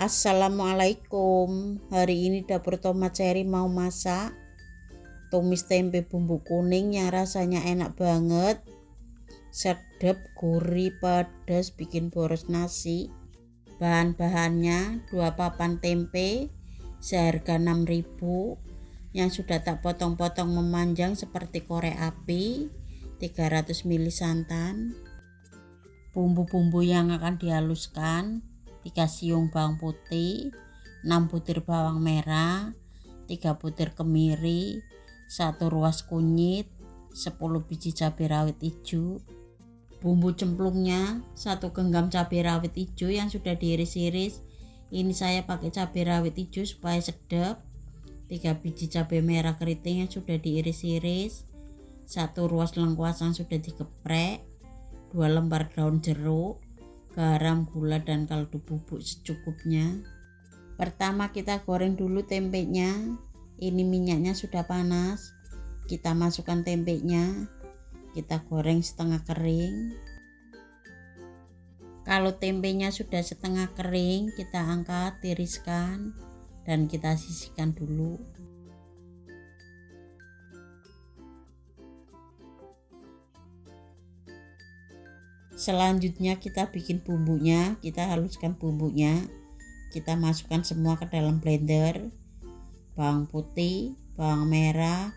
Assalamualaikum. Hari ini dapur Tomat Cherry mau masak tumis tempe bumbu kuning yang rasanya enak banget, sedap, gurih, pedas, bikin boros nasi. Bahan-bahannya 2 papan tempe seharga 6.000 yang sudah tak potong-potong memanjang seperti korek api, 300 ml santan. Bumbu-bumbu yang akan dihaluskan: 3 siung bawang putih, 6 butir bawang merah, 3 butir kemiri, 1 ruas kunyit, 10 biji cabai rawit hijau. Bumbu cemplungnya 1 genggam cabai rawit hijau yang sudah diiris-iris. Ini saya pakai cabai rawit hijau supaya sedap. 3 biji cabai merah keriting yang sudah diiris-iris, 1 ruas lengkuas yang sudah digeprek, 2 lembar daun jeruk, garam, gula, dan kaldu bubuk secukupnya. Pertama kita goreng dulu tempenya. Ini minyaknya sudah panas. Kita masukkan tempenya. Kita goreng setengah kering. Kalau tempenya sudah setengah kering, kita angkat, tiriskan, dan kita sisihkan dulu. Selanjutnya kita bikin bumbunya. Kita haluskan bumbunya. Kita masukkan semua ke dalam blender. Bawang putih, bawang merah,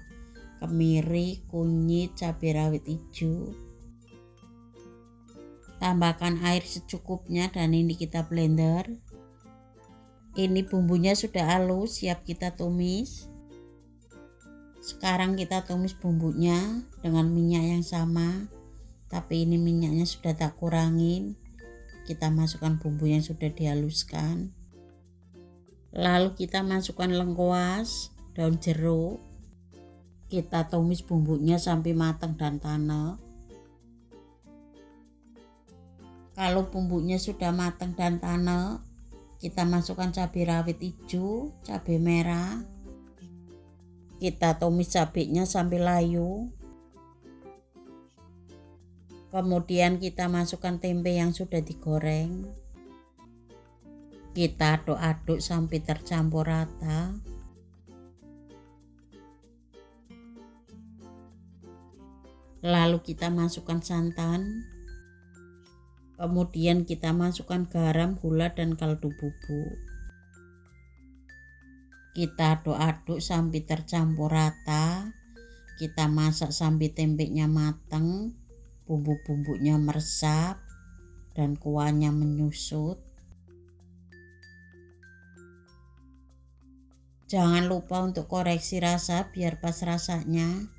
kemiri, kunyit, cabai rawit hijau. Tambahkan air secukupnya dan ini kita blender. Ini bumbunya sudah halus, siap kita tumis. Sekarang kita tumis bumbunya dengan minyak yang sama, tapi ini minyaknya sudah tak kurangin. Kita masukkan bumbu yang sudah dihaluskan. Lalu kita masukkan lengkuas, daun jeruk. Kita tumis bumbunya sampai matang dan tanek. Kalau bumbunya sudah matang dan tanek, kita masukkan cabai rawit hijau, cabai merah. Kita tumis cabainya sampai layu. Kemudian kita masukkan tempe yang sudah digoreng. Kita aduk-aduk sampai tercampur rata. Lalu kita masukkan santan. Kemudian kita masukkan garam, gula, dan kaldu bubuk. Kita aduk-aduk sampai tercampur rata. Kita masak sampai tempenya matang, bumbu-bumbunya meresap, dan kuahnya menyusut. Jangan lupa untuk koreksi rasa biar pas rasanya.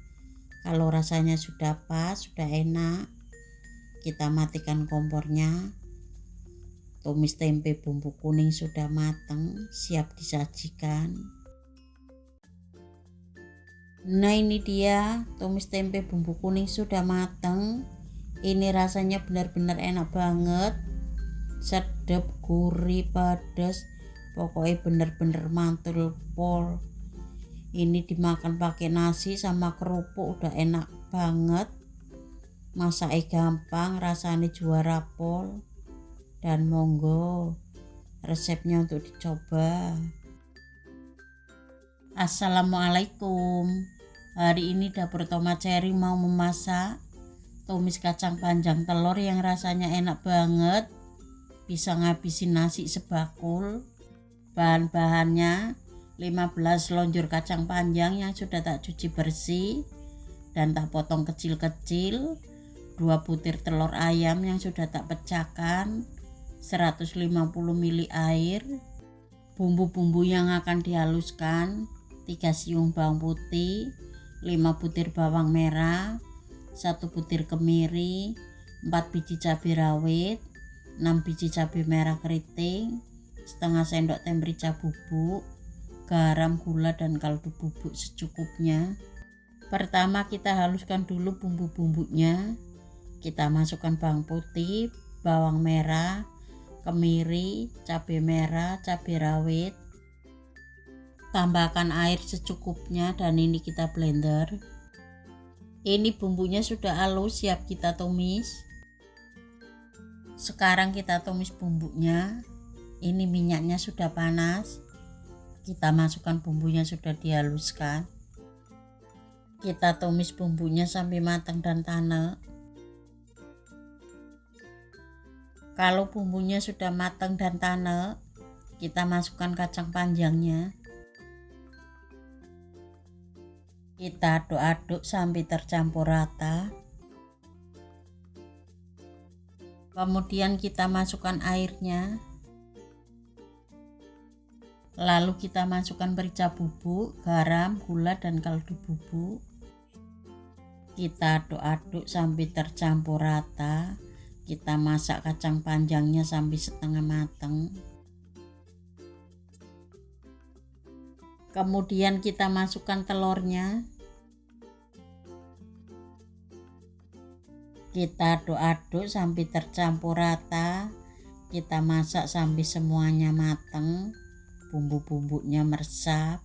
Kalau rasanya sudah pas, sudah enak, kita matikan kompornya. Tumis tempe bumbu kuning sudah matang, siap disajikan. Nah, ini dia tumis tempe bumbu kuning sudah matang. Ini rasanya benar-benar enak banget, sedap, gurih, pedas, pokoknya bener-bener mantul pol. Ini dimakan pakai nasi sama kerupuk udah enak banget. Masaknya gampang, rasanya juara pol. Dan monggo resepnya untuk dicoba. Assalamualaikum. Hari ini dapur Tomat Cherry mau memasak tumis kacang panjang telur yang rasanya enak banget, bisa ngabisin nasi sebakul. Bahan-bahannya 15 lonjor kacang panjang yang sudah tak cuci bersih dan tak potong kecil-kecil, 2 butir telur ayam yang sudah tak pecahkan, 150 ml air. Bumbu-bumbu yang akan dihaluskan: 3 siung bawang putih, 5 butir bawang merah, 1 butir kemiri, 4 biji cabai rawit, 6 biji cabai merah keriting, setengah sendok teh merica bubuk, garam, gula, dan kaldu bubuk secukupnya. Pertama kita haluskan dulu bumbu-bumbunya. Kita masukkan bawang putih, bawang merah, kemiri, cabai merah, cabai rawit. Tambahkan air secukupnya dan ini kita blender. Ini bumbunya sudah halus, siap kita tumis. Sekarang kita tumis bumbunya. Ini minyaknya sudah panas. Kita masukkan bumbunya sudah dihaluskan. Kita tumis bumbunya sampai matang dan tanek. Kalau bumbunya sudah matang dan tanek, kita masukkan kacang panjangnya. Kita aduk-aduk sampai tercampur rata. Kemudian kita masukkan airnya. Lalu kita masukkan merica bubuk, garam, gula, dan kaldu bubuk. Kita aduk-aduk sampai tercampur rata. Kita masak kacang panjangnya sampai setengah matang. Kemudian kita masukkan telurnya. Kita aduk-aduk sampai tercampur rata. Kita masak sampai semuanya matang. Bumbu-bumbunya meresap.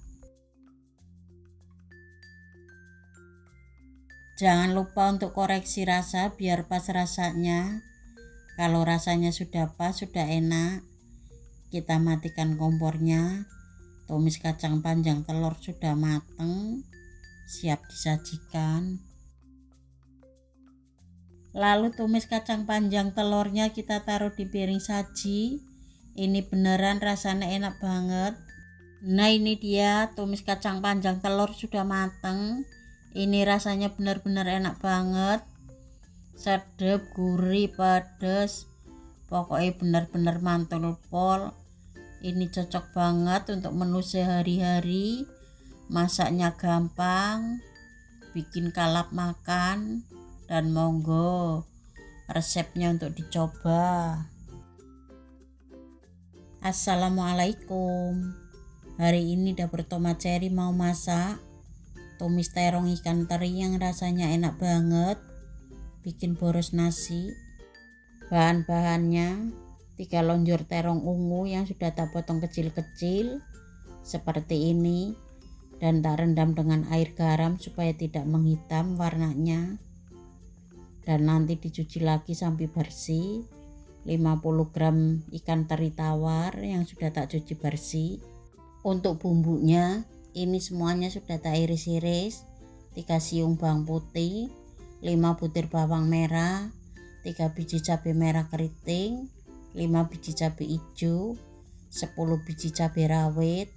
Jangan lupa untuk koreksi rasa biar pas rasanya. Kalau rasanya sudah pas, sudah enak, kita matikan kompornya. Tumis kacang panjang telur sudah matang, siap disajikan. Lalu tumis kacang panjang telurnya kita taruh di piring saji. Ini beneran rasanya enak banget. Nah, ini dia tumis kacang panjang telur sudah matang. Ini rasanya benar-benar enak banget. Sedap, gurih, pedas. Pokoknya benar-benar mantul pol. Ini cocok banget untuk menu sehari-hari. Masaknya gampang, bikin kalap makan, dan monggo resepnya untuk dicoba. Assalamualaikum. Hari ini dapur Tomat Cherry mau masak tumis terong ikan teri yang rasanya enak banget, bikin boros nasi. Bahan-bahannya 3 lonjor terong ungu yang sudah tak potong kecil-kecil seperti ini, dan tak rendam dengan air garam supaya tidak menghitam warnanya, dan nanti dicuci lagi sampai bersih. 50 gram ikan teri tawar yang sudah tak cuci bersih. Untuk bumbunya, ini semuanya sudah tak iris-iris. 3 siung bawang putih, 5 butir bawang merah, 3 biji cabai merah keriting, 5 biji cabai hijau, 10 biji cabai rawit,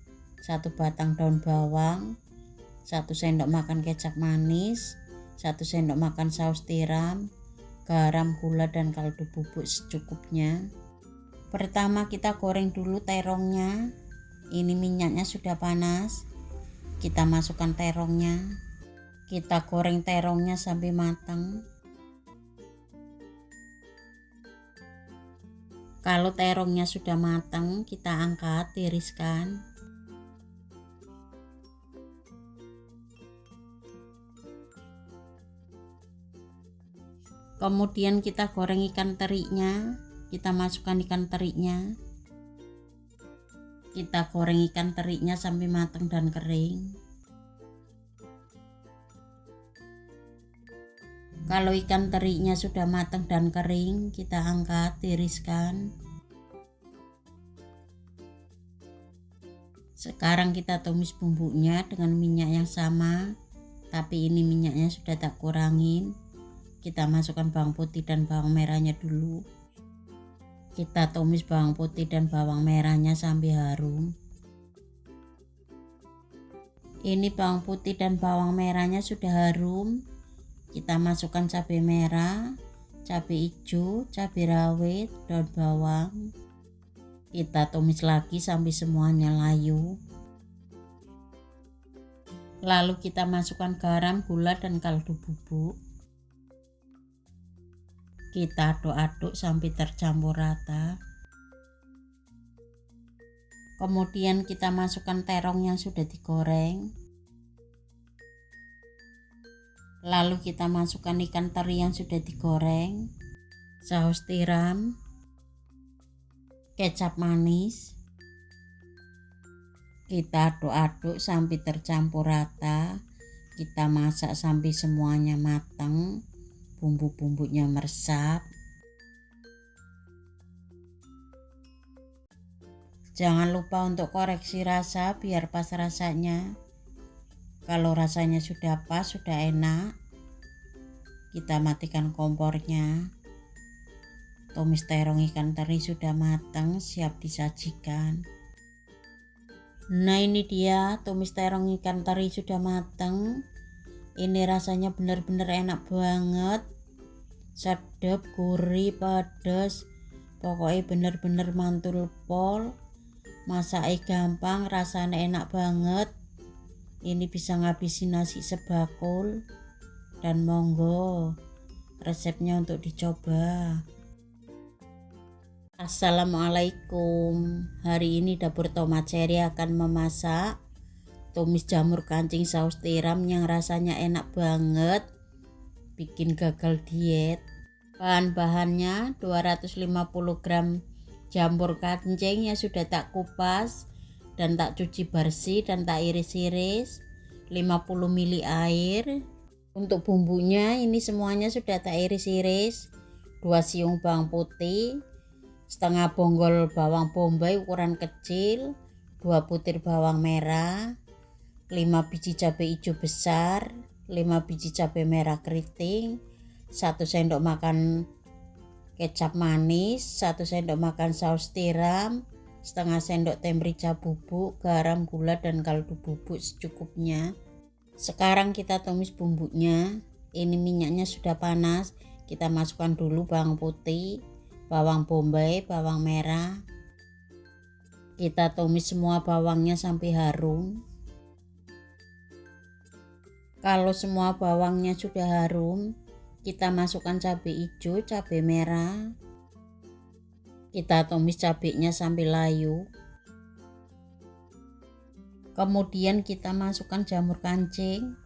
1 batang daun bawang, 1 sendok makan kecap manis, 1 sendok makan saus tiram, garam, gula, dan kaldu bubuk secukupnya. Pertama kita goreng dulu terongnya. Ini minyaknya sudah panas. Kita masukkan terongnya. Kita goreng terongnya sampai matang. Kalau terongnya sudah matang, kita angkat, tiriskan. Kemudian kita goreng ikan terinya. Kita masukkan ikan terinya. Kita goreng ikan terinya sampai matang dan kering. Kalau ikan terinya sudah matang dan kering, kita angkat, tiriskan. Sekarang kita tumis bumbunya dengan minyak yang sama, tapi ini minyaknya sudah tak kurangin. Kita masukkan bawang putih dan bawang merahnya dulu. Kita tumis bawang putih dan bawang merahnya sampai harum. Ini bawang putih dan bawang merahnya sudah harum. Kita masukkan cabai merah, cabai hijau, cabai rawit, daun bawang. Kita tumis lagi sampai semuanya layu. Lalu kita masukkan garam, gula, dan kaldu bubuk. Kita aduk-aduk sampai tercampur rata. Kemudian kita masukkan terong yang sudah digoreng. Lalu kita masukkan ikan teri yang sudah digoreng, saus tiram, kecap manis. Kita aduk-aduk sampai tercampur rata. Kita masak sampai semuanya matang, bumbu-bumbunya meresap. Jangan lupa untuk koreksi rasa biar pas rasanya. Kalau rasanya sudah pas, sudah enak, kita matikan kompornya. Tumis terong ikan teri sudah matang, siap disajikan. Nah, ini dia tumis terong ikan teri sudah matang. Ini rasanya benar-benar enak banget. Sedap, gurih, pedas. Pokoknya benar-benar mantul pol. Masaknya gampang, rasanya enak banget. Ini bisa ngabisin nasi sebakul. Dan monggo resepnya untuk dicoba. Assalamualaikum. Hari ini dapur Tomat Cherry akan memasak tumis jamur kancing saus tiram yang rasanya enak banget, bikin gagal diet. Bahan-bahannya 250 gram jamur kancing yang sudah tak kupas dan tak cuci bersih dan tak iris-iris, 50 ml air. Untuk bumbunya ini semuanya sudah tak iris-iris, 2 siung bawang putih, setengah bonggol bawang bombay ukuran kecil, 2 butir bawang merah, 5 biji cabai hijau besar, 5 biji cabai merah keriting, 1 sendok makan kecap manis, 1 sendok makan saus tiram, setengah sendok teh merica bubuk, garam, gula, dan kaldu bubuk secukupnya. Sekarang kita tumis bumbunya. Ini minyaknya sudah panas, kita masukkan dulu bawang putih, bawang bombay, bawang merah. Kita tumis semua bawangnya sampai harum. Kalau semua bawangnya sudah harum, kita masukkan cabai hijau, cabai merah. Kita tumis cabainya sampai layu. Kemudian kita masukkan jamur kancing.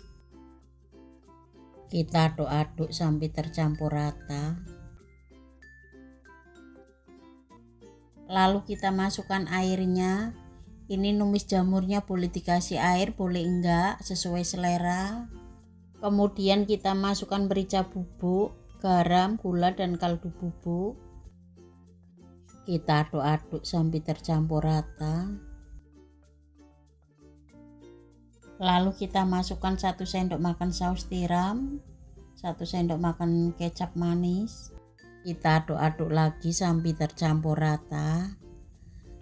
Kita aduk-aduk sampai tercampur rata. Lalu kita masukkan airnya. Ini numis jamurnya boleh dikasih air, boleh enggak, sesuai selera. Kemudian kita masukkan merica bubuk, garam, gula, dan kaldu bubuk. Kita aduk-aduk sampai tercampur rata. Lalu kita masukkan 1 sendok makan saus tiram, 1 sendok makan kecap manis. Kita aduk-aduk lagi sampai tercampur rata.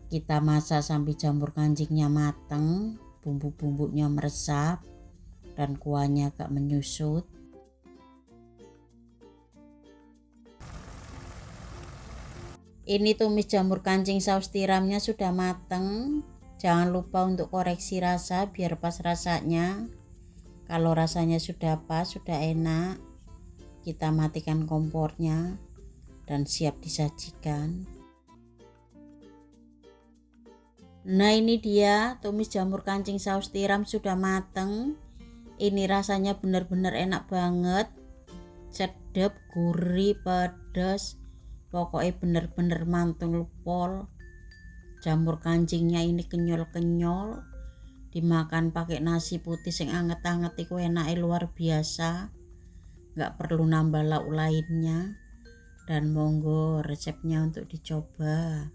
Kita masak sampai jamur kancingnya matang, bumbu-bumbunya meresap, dan kuahnya agak menyusut. Ini tumis jamur kancing saus tiramnya sudah matang. Jangan lupa untuk koreksi rasa biar pas rasanya. Kalau rasanya sudah pas, sudah enak, kita matikan kompornya dan siap disajikan. Nah, ini dia tumis jamur kancing saus tiram sudah matang. Ini rasanya benar-benar enak banget. Sedap, gurih, pedas. Pokoknya benar-benar mantul pol. Jamur kancingnya ini kenyal-kenyal. Dimakan pakai nasi putih sing anget-anget iku enake luar biasa. Nggak perlu nambah lauk lainnya. Dan monggo resepnya untuk dicoba.